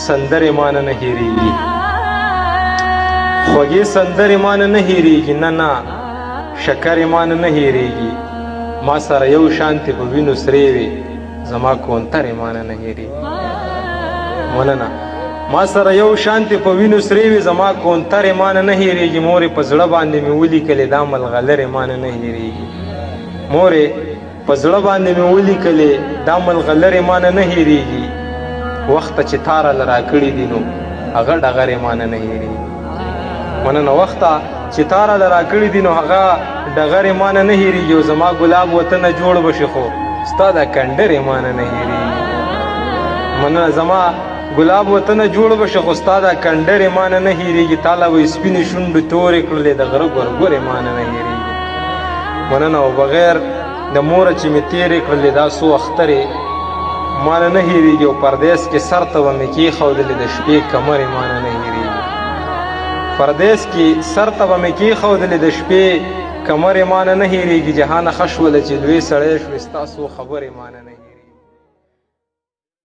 سندرې مانه نه هېرېږي خوږې سندرې مانه نه هېرېږي نه نه شکرې مانه نه هېرېږي ما سره یو شانتې په وینو سرې وې زما کونترې مانه نه هېرېږي مننه ما سره یو شانتې په وینو سرې وې زما کونترې مانه نه هېرېږي مورې په زړه باندې مې ولیکلې دا ملغلرې مانه نه هېرېږي مورې په زړه باندې مې ولیکلې دا ملغلرې مانه نه هېرېږي وخته چې تاره له راکړي دي نو هغه ډغرې مانه نه هېرېږي مننه وخته چې تاره له راکړي دي نو هغه ډغرې مانه نه هېرېږي او زما ګلاب وطنه جوړ به شي خو ستا دا کنډرې مانه نه هېرېږي مننه زما ګلاب وطنه جوړ به شي خو ستا دا کنډرې مانه نه هېرېږي تاله به یې سپینې شونډې تورې کړلې د غره ګورګورې مانه نه هېرېږي مننه او بغیر د موره چې مې تېرې کړلې دا څو اخترې مانه نه هېرېږي او پردیس کې سر ته به مې کېښودلې د شپې کمرې مانه نه هېرېږي پردیس کې سر ته به مې کېښودلې د شپې کمرې مانه نه هېرېږي جهانه ښه شوله چې لوی سړی شوې ستا څو خبرې مانه نه هېرېږي